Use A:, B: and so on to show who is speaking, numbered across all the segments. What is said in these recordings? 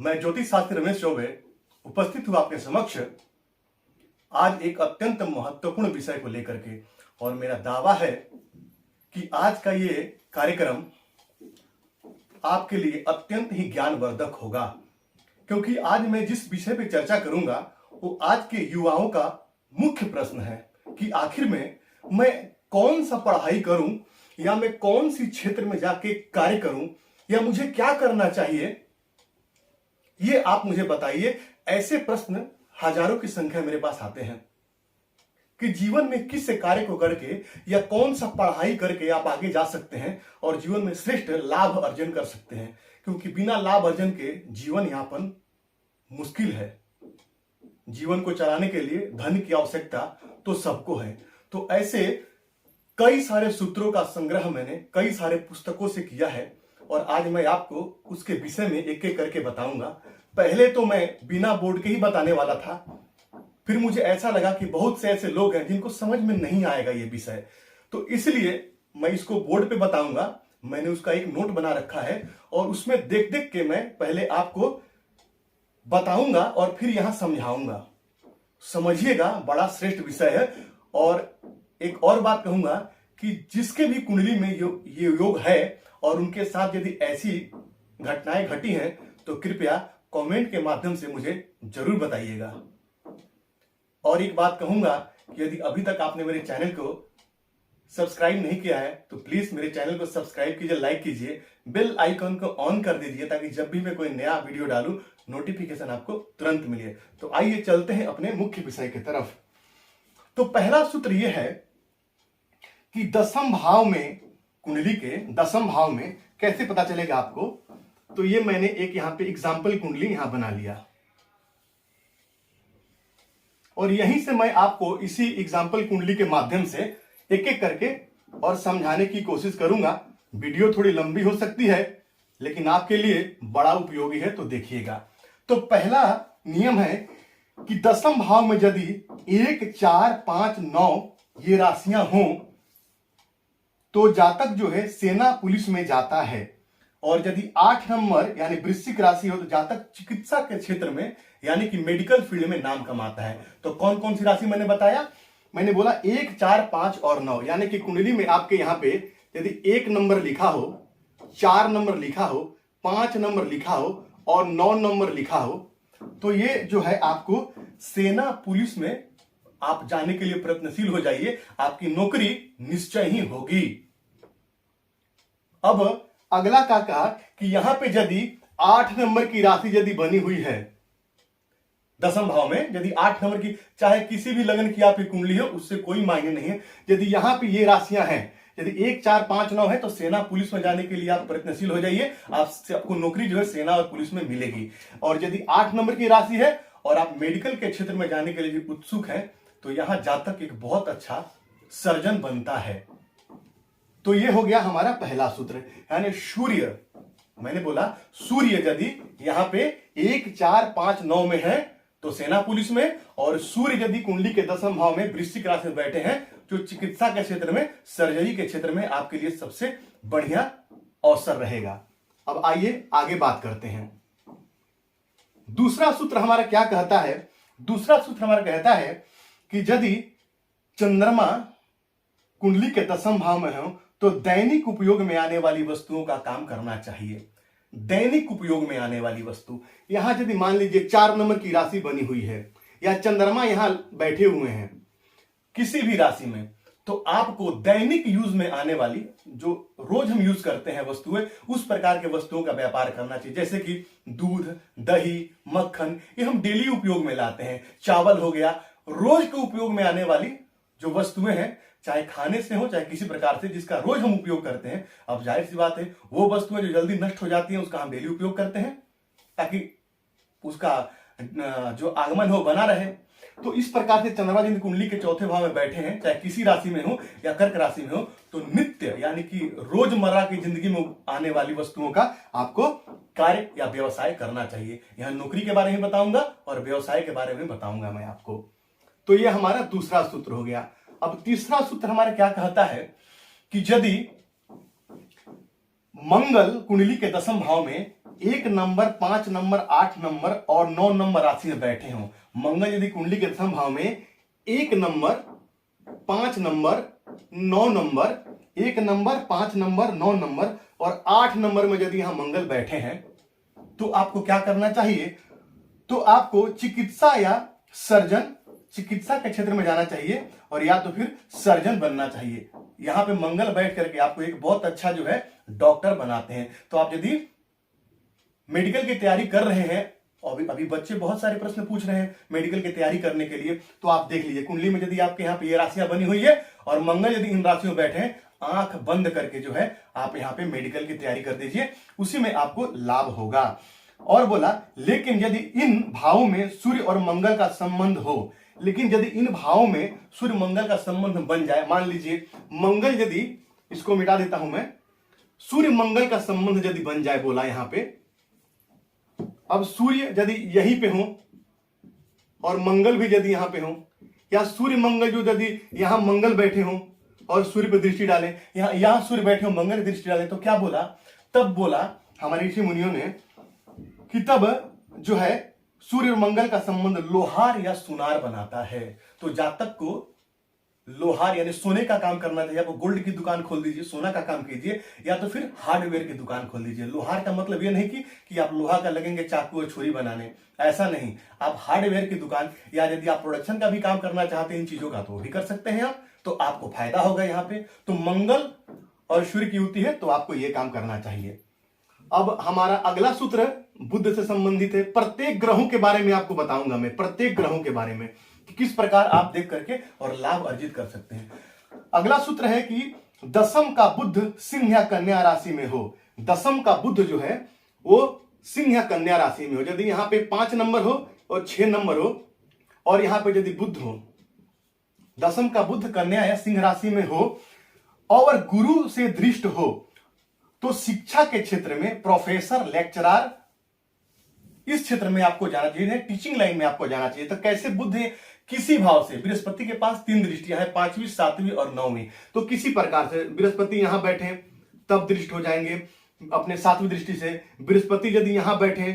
A: मैं ज्योतिष शास्त्री रमेश चौबे उपस्थित हूँ आपके समक्ष आज एक अत्यंत महत्वपूर्ण विषय को लेकर के। और मेरा दावा है कि आज का ये कार्यक्रम आपके लिए अत्यंत ही ज्ञानवर्धक होगा, क्योंकि आज मैं जिस विषय पे चर्चा करूंगा वो आज के युवाओं का मुख्य प्रश्न है कि आखिर में मैं कौन सा पढ़ाई करूं या मैं कौन सी क्षेत्र में जाके कार्य करूं या मुझे क्या करना चाहिए, ये आप मुझे बताइए। ऐसे प्रश्न हजारों की संख्या मेरे पास आते हैं कि जीवन में किस कार्य को करके या कौन सा पढ़ाई करके आप आगे जा सकते हैं और जीवन में श्रेष्ठ लाभ अर्जन कर सकते हैं, क्योंकि बिना लाभ अर्जन के जीवन यापन मुश्किल है। जीवन को चलाने के लिए धन की आवश्यकता तो सबको है। तो ऐसे कई सारे सूत्रों का संग्रह मैंने कई सारे पुस्तकों से किया है और आज मैं आपको उसके विषय में एक एक करके बताऊंगा। पहले तो मैं बिना बोर्ड के ही बताने वाला था, फिर मुझे ऐसा लगा कि बहुत से ऐसे लोग हैं जिनको समझ में नहीं आएगा ये विषय, तो इसलिए मैं इसको बोर्ड पे बताऊंगा। मैंने उसका एक नोट बना रखा है और उसमें देख देख के मैं पहले आपको बताऊंगा और फिर यहां समझाऊंगा। समझिएगा, बड़ा श्रेष्ठ विषय है। और एक और बात कहूंगा कि जिसके भी कुंडली में ये योग है और उनके साथ यदि ऐसी घटनाएं घटी हैं तो कृपया कमेंट के माध्यम से मुझे जरूर बताइएगा। और एक बात कहूंगा कि यदि अभी तक आपने मेरे चैनल को सब्सक्राइब नहीं किया है तो प्लीज मेरे चैनल को सब्सक्राइब कीजिए, लाइक कीजिए, बेल आइकन को ऑन कर दीजिए ताकि जब भी मैं कोई नया वीडियो डालूं नोटिफिकेशन आपको तुरंत मिले। तो आइए चलते हैं अपने मुख्य विषय की तरफ। तो पहला सूत्र यह है कि दसम भाव में, कुंडली के दसम भाव में कैसे पता चलेगा आपको। तो ये मैंने एक यहां पे एग्जाम्पल कुंडली यहां बना लिया और यहीं से मैं आपको इसी एग्जाम्पल कुंडली के माध्यम से एक एक करके और समझाने की कोशिश करूंगा। वीडियो थोड़ी लंबी हो सकती है लेकिन आपके लिए बड़ा उपयोगी है, तो देखिएगा। तो पहला नियम है कि दसम भाव में यदि 1, 4, 5, 9 ये राशियां हों तो जातक जो है सेना पुलिस में जाता है। और यदि 8 नंबर यानी वृश्चिक राशि हो तो जातक चिकित्सा के क्षेत्र में यानी कि मेडिकल फील्ड में नाम कमाता है। तो कौन कौन सी राशि मैंने बताया? मैंने बोला 1, 4, 5 और 9, यानी कि कुंडली में आपके यहां पे यदि 1 नंबर लिखा हो, 4 नंबर लिखा हो, 5 नंबर लिखा हो और 9 नंबर लिखा हो तो ये जो है आपको सेना पुलिस में आप जाने के लिए प्रयत्नशील हो जाइए, आपकी नौकरी निश्चय ही होगी। अब अगला का कहा कि यहां पे यदि 8 नंबर की राशि यदि बनी हुई है दसम भाव में, यदि 8 नंबर की, चाहे किसी भी लगन की आपकी कुंडली हो उससे कोई मायने नहीं है, यदि यहां पे ये राशियां हैं, यदि 1, 4, 5, 9 है तो सेना पुलिस में जाने के लिए आप प्रयत्नशील हो जाइए, आपको नौकरी जो है सेना और पुलिस में मिलेगी। और यदि 8 नंबर की राशि है और आप मेडिकल के क्षेत्र में जाने के लिए उत्सुक हैं तो यहां जातक एक बहुत अच्छा सर्जन बनता है। तो ये हो गया हमारा पहला सूत्र, यानी सूर्य। मैंने बोला सूर्य यदि यहां पे 1, 4, 5, 9 में है तो सेना पुलिस में, और सूर्य यदि कुंडली के दसम भाव में वृश्चिक राशि में बैठे हैं जो चिकित्सा के क्षेत्र में, सर्जरी के क्षेत्र में आपके लिए सबसे बढ़िया अवसर रहेगा। अब आइए आगे बात करते हैं। दूसरा सूत्र हमारा क्या कहता है? दूसरा सूत्र हमारा कहता है कि यदि चंद्रमा कुंडली के दसम भाव में हो तो दैनिक उपयोग में आने वाली वस्तुओं का काम करना चाहिए। दैनिक उपयोग में आने वाली वस्तु, यहां यदि मान लीजिए 4 नंबर की राशि बनी हुई है या चंद्रमा यहां बैठे हुए हैं किसी भी राशि में, तो आपको दैनिक यूज में आने वाली, जो रोज हम यूज करते हैं वस्तुएं, उस प्रकार के वस्तुओं का व्यापार करना चाहिए। जैसे कि दूध, दही, मक्खन, ये हम डेली उपयोग में लाते हैं। चावल हो गया, रोज के उपयोग में आने वाली जो वस्तुएं हैं, चाहे खाने से हो चाहे किसी प्रकार से, जिसका रोज हम उपयोग करते हैं। अब जाहिर सी बात है वो वस्तुएं जो जल्दी नष्ट हो जाती हैं उसका हम डेली उपयोग करते हैं ताकि उसका जो आगमन हो बना रहे। तो इस प्रकार से चंद्रमा जिन कुंडली के चौथे भाव में बैठे हैं, चाहे किसी राशि में हो या कर्क राशि में हो, तो नित्य यानी कि रोजमर्रा की जिंदगी में आने वाली वस्तुओं का आपको कार्य या व्यवसाय करना चाहिए। यहां नौकरी के बारे में बताऊंगा और व्यवसाय के बारे में बताऊंगा मैं आपको। तो यह हमारा दूसरा सूत्र हो गया। अब तीसरा सूत्र हमारा क्या कहता है कि यदि मंगल कुंडली के दसम भाव में 1 नंबर, 5 नंबर, 8 नंबर और 9 नंबर राशि में बैठे हों। मंगल यदि कुंडली के दशम भाव में 1 number, 5 number, 9 number, 1 number, 5 number, 9 number और 8 नंबर में यदि यहां मंगल बैठे हैं तो आपको क्या करना चाहिए? तो आपको चिकित्सा या सर्जन, चिकित्सा के क्षेत्र में जाना चाहिए और या तो फिर सर्जन बनना चाहिए। यहां पे मंगल बैठ करके आपको एक बहुत अच्छा जो है डॉक्टर बनाते हैं। तो आप यदि मेडिकल की तैयारी कर रहे हैं, अभी अभी बच्चे बहुत सारे प्रश्न पूछ रहे हैं मेडिकल की तैयारी करने के लिए, तो आप देख लीजिए कुंडली में यदि आपके यहाँ पे ये राशियां बनी हुई है और मंगल यदि इन राशियों में बैठे हैं, आंख बंद करके जो है आप यहाँ पे मेडिकल की तैयारी कर दीजिए, उसी में आपको लाभ होगा। और बोला लेकिन यदि इन भावों में सूर्य और मंगल का संबंध हो, लेकिन यदि इन भावों में सूर्य मंगल का संबंध बन जाए, मान लीजिए मंगल यदि, इसको मिटा देता हूं मैं, सूर्य मंगल का संबंध यदि बन जाए, बोला यहां पे, अब सूर्य यदि यहीं पे हो और मंगल भी यदि यहां पे हो, या सूर्य मंगल जो यदि यहां मंगल बैठे हो और सूर्य पर दृष्टि डालें, यहां सूर्य बैठे हो मंगल दृष्टि डालें, तो क्या बोला? तब बोला हमारे ऋषि मुनियों ने कि तब जो है सूर्य और मंगल का संबंध लोहार या सुनार बनाता है। तो जातक को लोहार यानी सोने का काम करना चाहिए। आप गोल्ड की दुकान खोल दीजिए, सोना का काम कीजिए, या तो फिर हार्डवेयर की दुकान खोल दीजिए। लोहार का मतलब ये नहीं कि आप लोहा का लगेंगे चाकू और छुरी बनाने, ऐसा नहीं। आप हार्डवेयर की दुकान या यदि आप प्रोडक्शन का भी काम करना चाहते हैं इन चीजों का, तो वो भी कर सकते हैं आप, तो आपको फायदा होगा यहाँ पे। तो मंगल और सूर्य की युति है तो आपको ये काम करना चाहिए। अब हमारा अगला सूत्र बुध से संबंधित है। प्रत्येक ग्रहों के बारे में आपको बताऊंगा मैं, प्रत्येक ग्रहों के बारे में कि किस प्रकार आप देख करके और लाभ अर्जित कर सकते हैं। अगला सूत्र है कि दशम का बुध सिंह या कन्या राशि में हो। दशम का बुध जो है वो सिंह या कन्या राशि में हो। यदि यहां पे 5 नंबर हो और 6 नंबर हो और यहां पे यदि बुध हो, दशम का बुध कन्या या सिंह राशि में हो और गुरु से दृष्ट हो, तो शिक्षा के क्षेत्र में प्रोफेसर, लेक्चरर, इस क्षेत्र में आपको जाना चाहिए, टीचिंग लाइन में आपको जाना चाहिए। तो कैसे बुध है? किसी भाव से, बृहस्पति के पास 3 दृष्टियां हैं, 5वीं, 7वीं और 9वीं। तो किसी प्रकार से बृहस्पति यहां बैठे तब दृष्ट हो जाएंगे अपने 7वीं दृष्टि से। बृहस्पति यदि यहां बैठे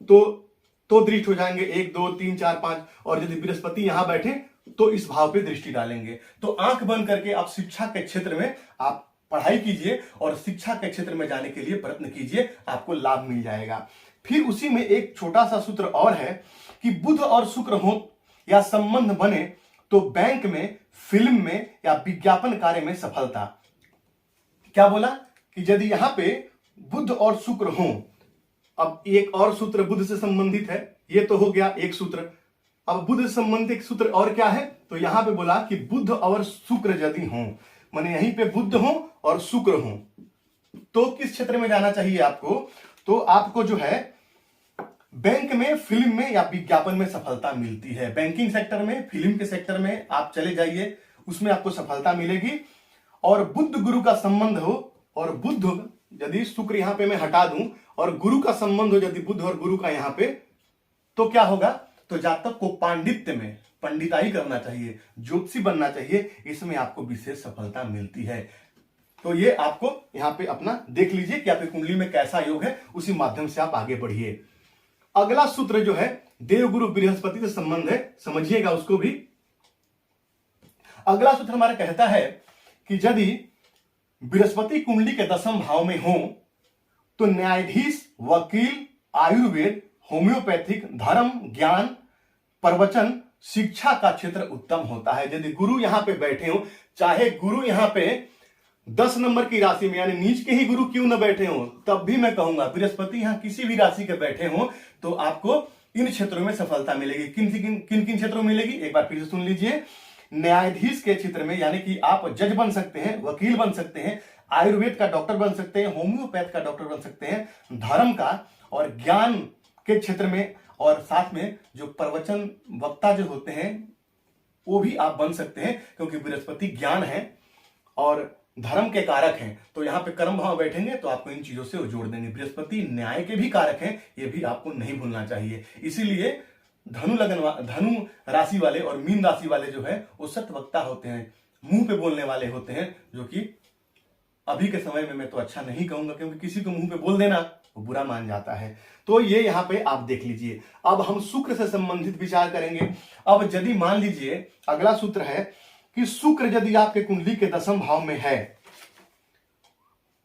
A: तो दृष्ट हो जाएंगे 1, 2, 3, 4, 5, और यदि बृहस्पति यहां बैठे तो इस भाव पे दृष्टि डालेंगे। तो आंख बंद करके आप शिक्षा के क्षेत्र में आप पढ़ाई कीजिए और शिक्षा के क्षेत्र में जाने के लिए प्रयत्न कीजिए, आपको लाभ मिल जाएगा। फिर उसी में एक छोटा सा सूत्र और है कि बुध और शुक्र हो या संबंध बने तो बैंक में, फिल्म में या विज्ञापन कार्य में सफलता। क्या बोला? कि यदि यहां पे बुध और शुक्र हो, अब एक और सूत्र बुध से संबंधित है, ये तो हो गया एक सूत्र। अब बुध से संबंधित एक सूत्र और क्या है? तो यहां पे बोला कि बुध और शुक्र यदि हो, माने यहीं पे बुध हो और शुक्र हो, तो किस क्षेत्र में जाना चाहिए आपको? तो आपको जो है बैंक में, फिल्म में या विज्ञापन में सफलता मिलती है। बैंकिंग सेक्टर में, फिल्म के सेक्टर में आप चले जाइए, उसमें आपको सफलता मिलेगी। और बुध गुरु का संबंध हो और बुध यदि शुक्र यहां पे मैं हटा दूं और गुरु का संबंध हो यदि बुध और गुरु का यहां पे, तो क्या होगा? तो जातक को पांडित्य में पंडिताई करना चाहिए, ज्योतिषी बनना चाहिए, इसमें आपको विशेष सफलता मिलती है। तो ये आपको यहां पे अपना देख लीजिए कि आपकी कुंडली में कैसा योग है, उसी माध्यम से आप आगे बढ़िए। अगला सूत्र जो है देवगुरु बृहस्पति से संबंध है, समझिएगा उसको भी। अगला सूत्र हमारा कहता है कि यदि बृहस्पति कुंडली के दशम भाव में हो तो न्यायाधीश, वकील, आयुर्वेद, होम्योपैथिक, धर्म, ज्ञान, प्रवचन, शिक्षा का क्षेत्र उत्तम होता है। यदि गुरु यहां पे बैठे हो, चाहे गुरु यहां पे 10 नंबर की राशि में यानी नीच के ही गुरु क्यों न बैठे हो, तब भी मैं कहूंगा बृहस्पति यहां किसी भी राशि के बैठे हो तो आपको इन क्षेत्रों में सफलता मिलेगी। किन किन क्षेत्रों में मिलेगी? एक बार फिर से सुन लीजिए। न्यायाधीश के क्षेत्र में, यानी कि आप जज बन सकते हैं, वकील बन सकते हैं, आयुर्वेद का डॉक्टर बन सकते हैं, होम्योपैथ का डॉक्टर बन सकते हैं, धर्म का और ज्ञान के क्षेत्र में, और साथ में जो प्रवचन वक्ता जो होते हैं वो भी आप बन सकते हैं, क्योंकि बृहस्पति ज्ञान है और धर्म के कारक हैं। तो यहां पे कर्म भाव बैठेंगे तो आपको इन चीजों से वो जोड़ देंगे। बृहस्पति न्याय के भी कारक हैं, ये भी आपको नहीं भूलना चाहिए। इसीलिए धनु राशि वाले और मीन राशि वाले जो है वो सत्य वक्ता होते हैं, मुंह पे बोलने वाले होते हैं, जो कि अभी के समय में मैं तो अच्छा नहीं कहूंगा, क्योंकि किसी को मुंह पे बोल देना वो बुरा मान जाता है। तो ये यहाँ पे आप देख लीजिए। अब हम शुक्र से संबंधित विचार करेंगे। अब यदि मान लीजिए अगला सूत्र है कि शुक्र यदि आपके कुंडली के 10वें भाव में है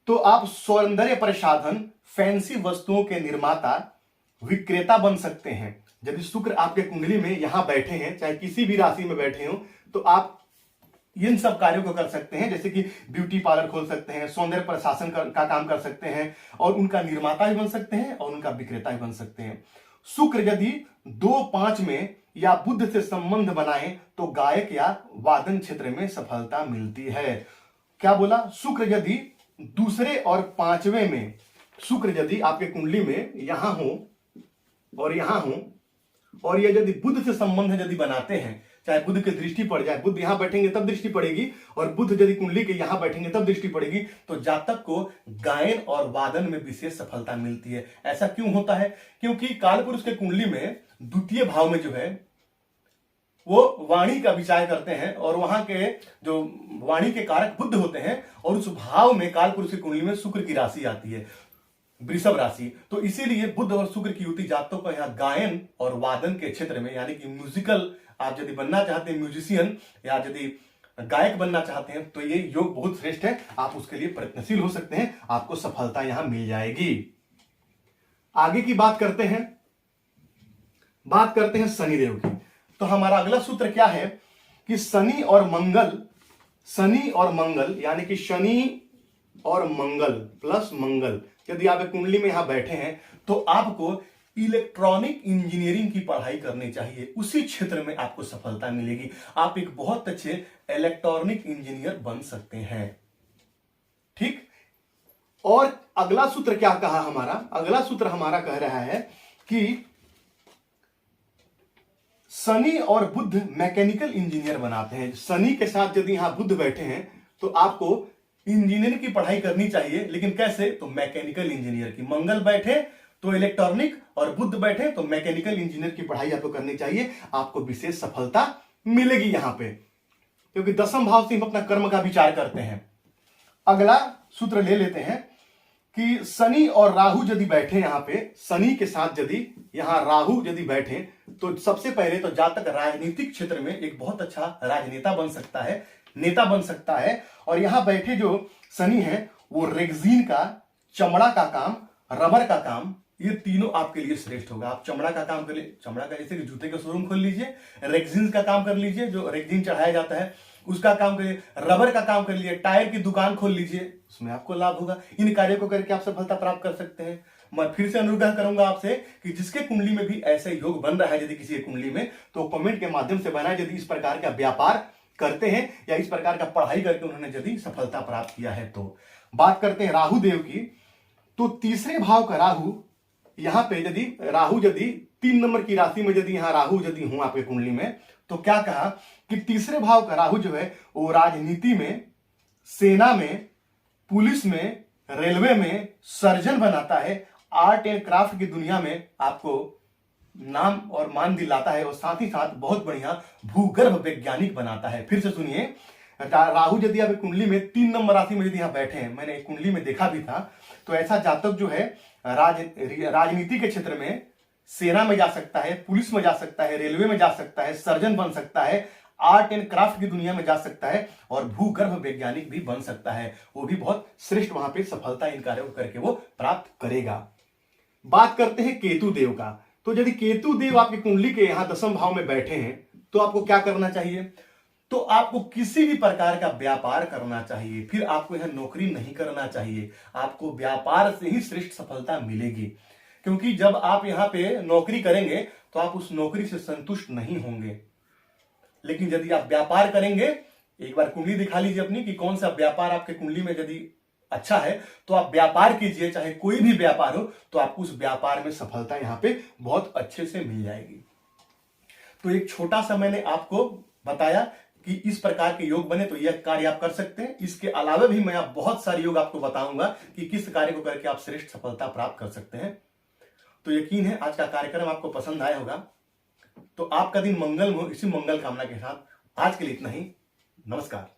A: तो आप सौंदर्य प्रसाधन, फैंसी वस्तुओं के निर्माता, विक्रेता बन सकते हैं। यदि शुक्र आपके कुंडली में यहां बैठे हैं, चाहे किसी भी राशि में बैठे हो, तो आप इन सब कार्यों को कर सकते हैं। जैसे कि ब्यूटी पार्लर खोल सकते हैं, सौंदर्य प्रशासन का काम कर सकते हैं, और उनका निर्माता भी बन सकते हैं और उनका विक्रेता भी बन सकते हैं। शुक्र यदि 2-5 में या बुध से संबंध बनाए तो गायक या वादन क्षेत्र में सफलता मिलती है। क्या बोला? शुक्र यदि दूसरे और 5वें में, शुक्र यदि आपके कुंडली में यहां हो और यहां हो, और ये यदि बुध से संबंध यदि बनाते हैं, चाहे बुध की दृष्टि पड़ जाए, बुध यहां बैठेंगे तब दृष्टि पड़ेगी, और बुध यदि कुंडली के यहां बैठेंगे तब दृष्टि पड़ेगी, तो जातक को गायन और वादन में विशेष सफलता मिलती है। ऐसा क्यों होता है? क्योंकि कालपुरुष के कुंडली में द्वितीय भाव में जो है वो वाणी का विचार करते हैं, और वहां के जो वाणी के कारक बुध होते हैं, और उस भाव में कालपुरुष की कुंडली में शुक्र की राशि आती है, वृषभ राशि। तो इसीलिए बुध और शुक्र की युति जातकों को यहाँ गायन और वादन के क्षेत्र में, यानी कि म्यूजिकल, आप यदि बनना चाहते हैं म्यूजिशियन या यदि गायक बनना चाहते हैं, तो ये योग बहुत श्रेष्ठ है। आप उसके लिए प्रयत्नशील हो सकते हैं, आपको सफलता यहां मिल जाएगी। आगे की बात करते हैं शनिदेव की। तो हमारा अगला सूत्र क्या है कि शनि और मंगल यानी कि शनि और मंगल प्लस मंगल यदि आप कुंडली में यहां बैठे हैं, तो आपको इलेक्ट्रॉनिक इंजीनियरिंग की पढ़ाई करनी चाहिए। उसी क्षेत्र में आपको सफलता मिलेगी। आप एक बहुत अच्छे इलेक्ट्रॉनिक इंजीनियर बन सकते हैं। ठीक। और अगला सूत्र क्या कहा हमारा? अगला सूत्र हमारा कह रहा है कि शनि और बुध मैकेनिकल इंजीनियर बनाते हैं। शनि के साथ यदि यहां बुध बैठे हैं तो आपको इंजीनियरिंग की पढ़ाई करनी चाहिए। लेकिन कैसे? तो मैकेनिकल इंजीनियर की। मंगल बैठे तो इलेक्ट्रॉनिक और बुध बैठे तो मैकेनिकल इंजीनियर की पढ़ाई आपको करनी चाहिए। आपको विशेष सफलता मिलेगी यहां पे, क्योंकि 10वें भाव से हम अपना कर्म का विचार करते हैं। अगला सूत्र ले लेते हैं कि शनि और राहु यदि बैठे यहां पे, शनि के साथ यदि यहां राहु यदि बैठे, तो सबसे पहले तो जातक राजनीतिक क्षेत्र में एक बहुत अच्छा राजनेता बन सकता है, नेता बन सकता है। और यहां बैठे जो शनि है वो रेगजीन का, चमड़ा का काम, रबर का काम, ये तीनों आपके लिए श्रेष्ठ होगा। आप चमड़ा का काम कर लीजिए, चमड़ा का जैसे कि जूते का शोरूम खोल लीजिए, रेगजीन का काम कर लीजिए, जो रेगजीन चढ़ाया जाता है उसका काम करिए, रबर का काम कर लीजिए, टायर की दुकान खोल लीजिए, उसमें आपको लाभ होगा। इन कार्यों को करके आप सफलता प्राप्त कर सकते हैं। मैं फिर से अनुरोध करूंगा आपसे कि जिसके कुंडली में भी ऐसे योग बन रहा है, यदि किसी कुंडली में, तो कमेंट के माध्यम से बनाए। यदि इस प्रकार का व्यापार करते हैं या इस प्रकार का पढ़ाई करके उन्होंने यदि सफलता प्राप्त किया है। तो बात करते हैं राहु देव की। तो तीसरे भाव का राहु, यहां पे यदि राहु यदि 3 नंबर की राशि में यदि यहां राहु यदि हूं आपके कुंडली में, तो क्या कहा कि तीसरे भाव का राहु जो है वो राजनीति में, सेना में, पुलिस में, रेलवे में सर्जन बनाता है। आर्ट एंड क्राफ्ट की दुनिया में आपको नाम और मान दिलाता है, और साथ ही साथ बहुत बढ़िया भूगर्भ वैज्ञानिक बनाता है। फिर से सुनिए, राहु यदि आप कुंडली में 3 नंबर राशि में यदि यहां बैठे हैं, मैंने एक कुंडली में देखा भी था, तो ऐसा जातक जो है राजनीति के क्षेत्र में, सेना में जा सकता है, पुलिस में जा सकता है, रेलवे में जा सकता है, सर्जन बन सकता है, आर्ट एंड क्राफ्ट की दुनिया में जा सकता है, और भूगर्भ वैज्ञानिक भी बन सकता है। वो भी बहुत श्रेष्ठ वहां पे सफलता इन कार्यों को करके वो प्राप्त करेगा। बात करते हैं केतु देव का। तो यदि केतु देव आपकी कुंडली के यहां 10वें भाव में बैठे हैं, तो आपको क्या करना चाहिए? तो आपको किसी भी प्रकार का व्यापार करना चाहिए। फिर आपको यह नौकरी नहीं करना चाहिए। आपको व्यापार से ही श्रेष्ठ सफलता मिलेगी, क्योंकि जब आप यहां पे नौकरी करेंगे तो आप उस नौकरी से संतुष्ट नहीं होंगे। लेकिन यदि आप व्यापार करेंगे, एक बार कुंडली दिखा लीजिए अपनी कि कौन सा व्यापार आपके कुंडली में यदि अच्छा है, तो आप व्यापार कीजिए, चाहे कोई भी व्यापार हो, तो आपको उस व्यापार में सफलता यहां पे बहुत अच्छे से मिल जाएगी। तो एक छोटा सा मैंने आपको बताया कि इस प्रकार के योग बने तो यह कार्य आप कर सकते हैं। इसके अलावा भी मैं आप बहुत सारे योग आपको बताऊंगा कि किस कार्य को करके आप श्रेष्ठ सफलता प्राप्त कर सकते हैं। तो यकीन है आज का कार्यक्रम आपको पसंद आया होगा। तो आपका दिन मंगल हो, इसी मंगल कामना के साथ आज के लिए इतना ही। नमस्कार।